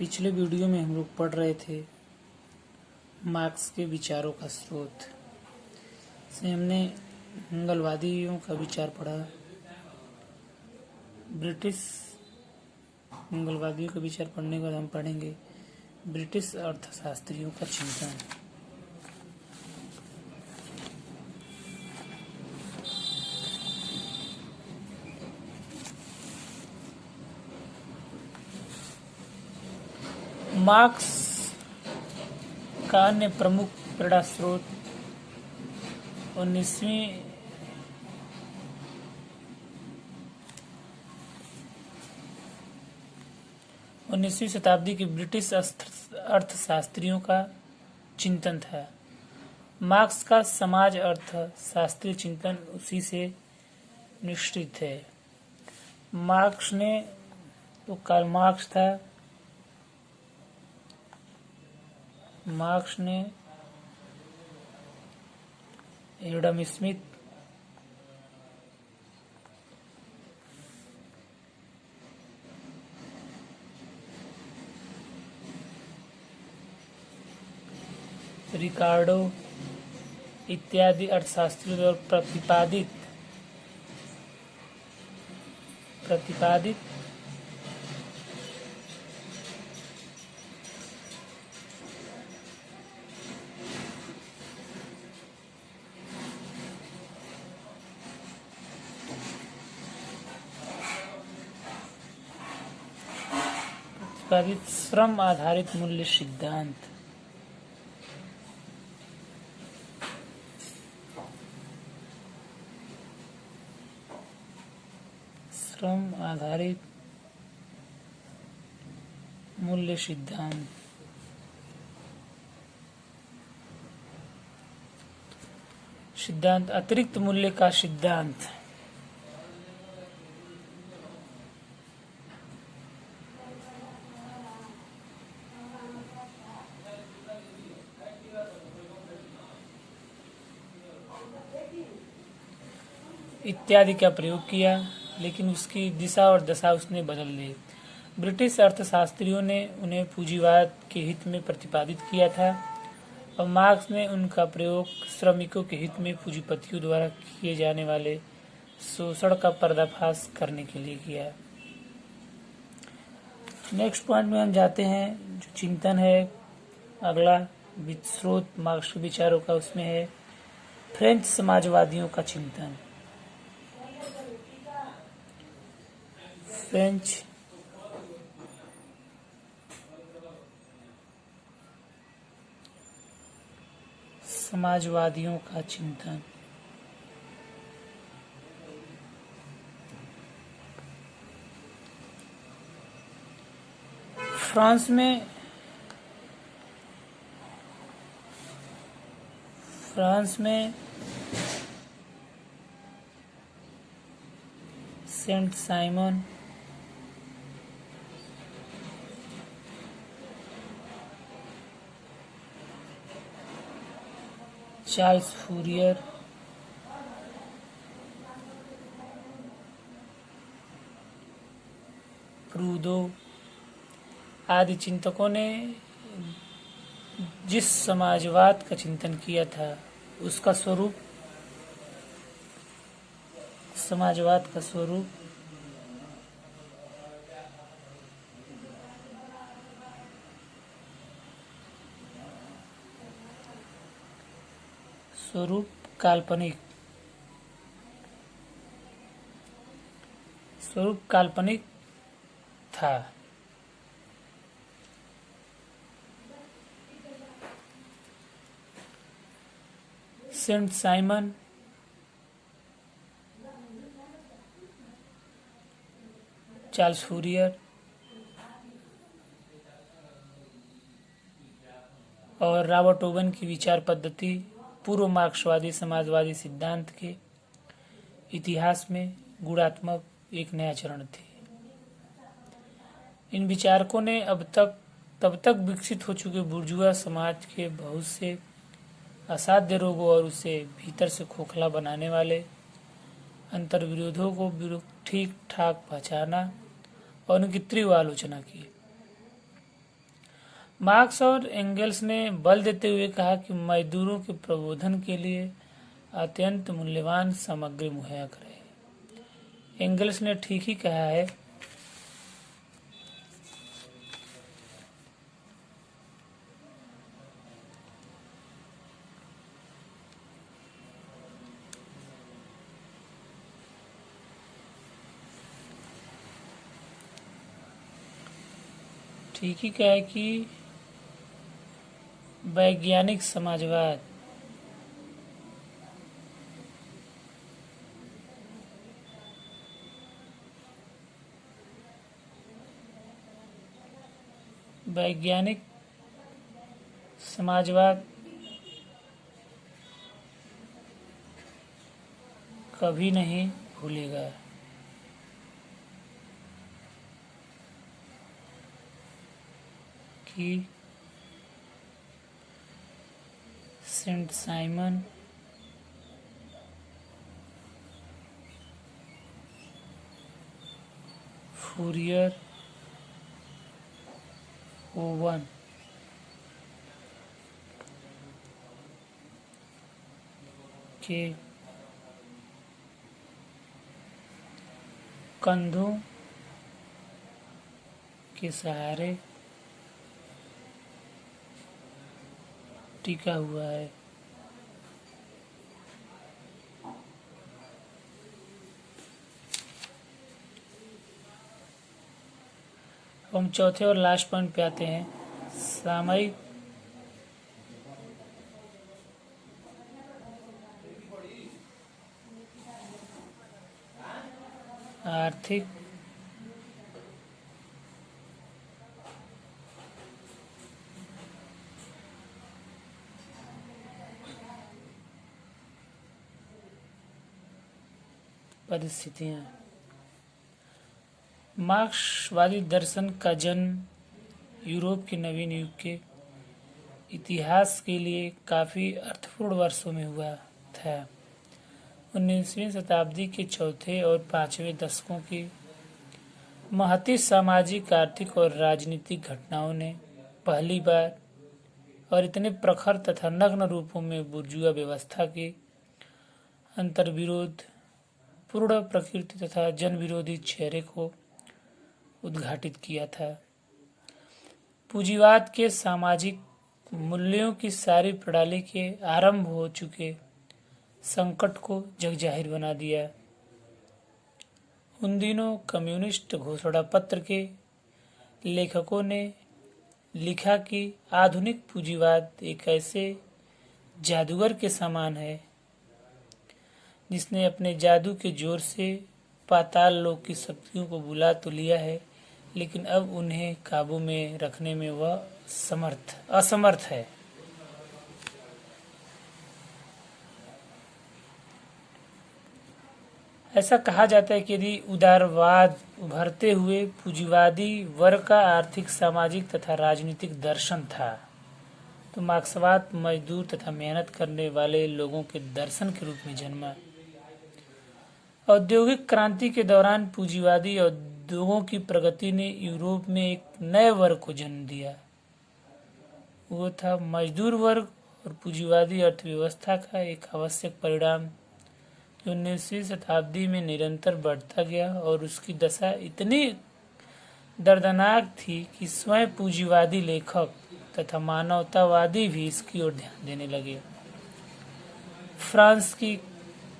पिछले वीडियो में हम लोग पढ़ रहे थे मार्क्स के विचारों का स्रोत से हमने मंगलवादियों का विचार पढ़ा। ब्रिटिश मंगलवादियों का विचार पढ़ने के बाद हम पढ़ेंगे ब्रिटिश अर्थशास्त्रियों का चिंतन। मार्क्स का अन्य प्रमुख प्रेरणा स्रोत 19वीं शताब्दी के ब्रिटिश अर्थशास्त्रियों का चिंतन था। मार्क्स का समाज अर्थशास्त्रीय चिंतन उसी से निश्चित है। मार्क्स ने तो कार्ल मार्क्स था। मार्क्स ने एडम स्मिथ, रिकार्डो इत्यादि अर्थशास्त्रियों द्वारा प्रतिपादित श्रम आधारित मूल्य सिद्धांत। श्रम आधारित मूल्य सिद्धांत अतिरिक्त मूल्य का सिद्धांत। इत्यादि का प्रयोग किया, लेकिन उसकी दिशा और दशा उसने बदल दी। ब्रिटिश अर्थशास्त्रियों ने उन्हें पूंजीवाद के हित में प्रतिपादित किया था और मार्क्स ने उनका प्रयोग श्रमिकों के हित में पूंजीपतियों द्वारा किए जाने वाले शोषण का पर्दाफाश करने के लिए किया। नेक्स्ट पॉइंट में हम जाते हैं, जो चिंतन है अगला स्रोत मार्क्स के विचारों का, उसमें है फ्रेंच समाजवादियों का चिंतन। फ्रेंच समाजवादियों का चिंतन। फ्रांस में सेंट साइमन, चार्ल्स फूरियर, प्रूदो आदि चिंतकों ने जिस समाजवाद का चिंतन किया था उसका स्वरूप समाजवाद का स्वरूप काल्पनिक था। सेंट साइमन चार्ल्स फूरियर और रॉबर्ट ओवन की विचार पद्धति पूर्व मार्क्सवादी समाजवादी सिद्धांत के इतिहास में गुणात्मक एक नया चरण थे। इन विचारकों ने तब तक विकसित हो चुके बुर्जुआ समाज के बहुत से असाध्य रोगों और उसे भीतर से खोखला बनाने वाले अंतर्विरोधों को ठीक ठाक पहचाना और उनकी तीव्र आलोचना की। मार्क्स और एंगल्स ने बल देते हुए कहा कि मजदूरों के प्रबोधन के लिए अत्यंत मूल्यवान सामग्री मुहैया करे। एंगल्स ने ठीक ही कहा है। ठीक ही कहा है कि वैज्ञानिक समाजवाद वैज्ञानिक समाजवाद कभी नहीं भूलेगा। कि सेंट साइमन फूरियर ओवन के कंधों के सहारे टिका हुआ है। हम चौथे और लास्ट पॉइंट पे आते हैं। सामयिक आर्थिक परिस्थितियां। मार्क्सवादी दर्शन का जन्म यूरोप के नवीन युग के इतिहास के लिए काफ़ी अर्थपूर्ण वर्षों में हुआ था। 19वीं शताब्दी के चौथे और पांचवें दशकों की महती सामाजिक, आर्थिक और राजनीतिक घटनाओं ने पहली बार और इतने प्रखर तथा नग्न रूपों में बुर्जुआ व्यवस्था के अंतर्विरोध, पूर्ण प्रकृति तथा जन विरोधी चेहरे को उद्घाटित किया था। पूंजीवाद के सामाजिक मूल्यों की सारी प्रणाली के आरंभ हो चुके संकट को जगजाहिर बना दिया। उन दिनों कम्युनिस्ट घोषणा पत्र के लेखकों ने लिखा कि आधुनिक पूंजीवाद एक ऐसे जादूगर के समान है जिसने अपने जादू के जोर से पाताल लोक की शक्तियों को बुला तो लिया है, लेकिन अब उन्हें काबू में रखने में वह असमर्थ है। ऐसा कहा जाता है कि यदि उदारवाद उभरते हुए पूंजीवादी वर्ग का आर्थिक, सामाजिक तथा राजनीतिक दर्शन था, तो मार्क्सवाद मजदूर तथा मेहनत करने वाले लोगों के दर्शन के रूप में जन्मा। औद्योगिक क्रांति के दौरान पूंजीवादी उद्योगों की प्रगति ने यूरोप में एक नए वर्ग को जन्म दिया। वो था मजदूर वर्ग और पूंजीवादी अर्थव्यवस्था का एक आवश्यक परिणाम जो 19वीं शताब्दी में निरंतर बढ़ता गया और उसकी दशा इतनी दर्दनाक थी कि स्वयं पूंजीवादी लेखक तथा मानवतावादी भी इसकी ओर ध्यान देने लगे। फ्रांस की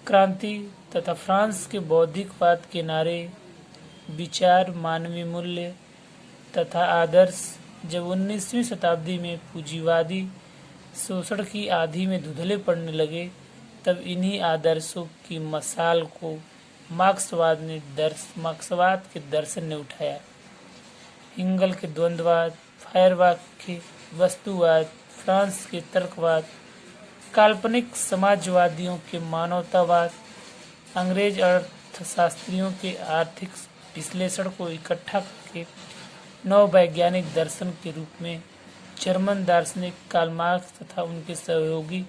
क्रांति तथा फ्रांस के बौद्धिकवाद के नारे, विचार, मानवीय मूल्य तथा आदर्श जब 19वीं शताब्दी में पूंजीवादी शोषण की आंधी में धुंधले पड़ने लगे, तब इन्हीं आदर्शों की मशाल को मार्क्सवाद के दर्शन ने उठाया। हिंगल के द्वंद्ववाद, फायरबाख के वस्तुवाद, फ्रांस के तर्कवाद, काल्पनिक समाजवादियों के मानवतावाद, अंग्रेज अर्थशास्त्रियों के आर्थिक विश्लेषण को इकट्ठा करके नव वैज्ञानिक दर्शन के रूप में जर्मन दार्शनिक कार्ल मार्क्स तथा उनके सहयोगी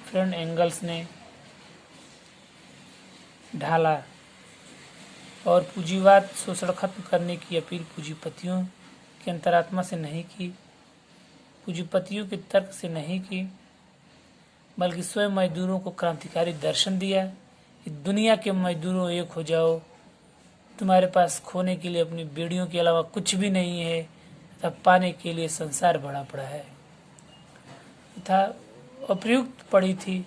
फ्रेड एंगल्स ने ढाला और पूंजीवाद शोषण खत्म करने की अपील पूंजीपतियों की अंतरात्मा से नहीं की, पूंजीपतियों के तर्क से नहीं की, बल्कि स्वयं मजदूरों को क्रांतिकारी दर्शन दिया कि दुनिया के मजदूरों एक हो जाओ, तुम्हारे पास खोने के लिए अपनी बेड़ियों के अलावा कुछ भी नहीं है तथा पाने के लिए संसार बड़ा पड़ा है। तथा अप्रयुक्त पड़ी थी।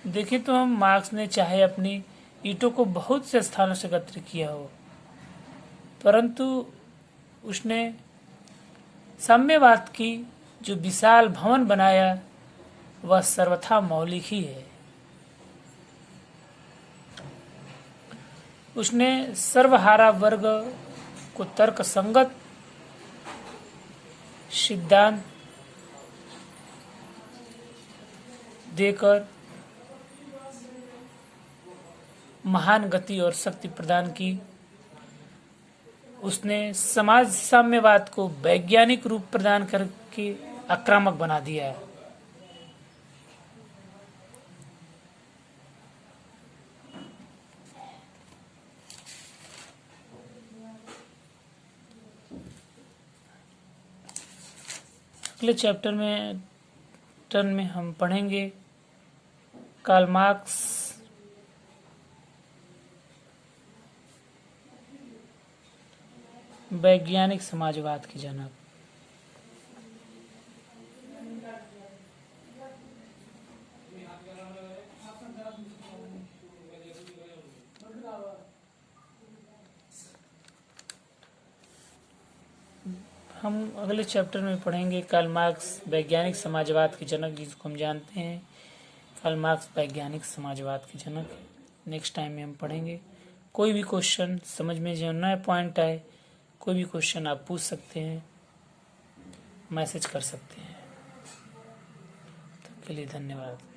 देखें तो हम मार्क्स ने चाहे अपनी ईंटों को बहुत से स्थानों से एकत्र किया हो, परंतु उसने साम्यवाद की जो विशाल भवन बनाया वह सर्वथा मौलिक ही है। उसने सर्वहारा वर्ग को तर्कसंगत सिद्धांत देकर महान गति और शक्ति प्रदान की। उसने समाज साम्यवाद को वैज्ञानिक रूप प्रदान करके आक्रामक बना दिया है। अगले चैप्टर में हम पढ़ेंगे कार्ल मार्क्स वैज्ञानिक समाजवाद के जनक। हम अगले चैप्टर में पढ़ेंगे कार्ल मार्क्स वैज्ञानिक समाजवाद के जनक, जिसको हम जानते हैं कार्ल मार्क्स वैज्ञानिक समाजवाद के जनक। नेक्स्ट टाइम में हम पढ़ेंगे। कोई भी क्वेश्चन समझ में जो नया पॉइंट आए, कोई भी क्वेश्चन आप पूछ सकते हैं, मैसेज कर सकते हैं। तब के लिए धन्यवाद।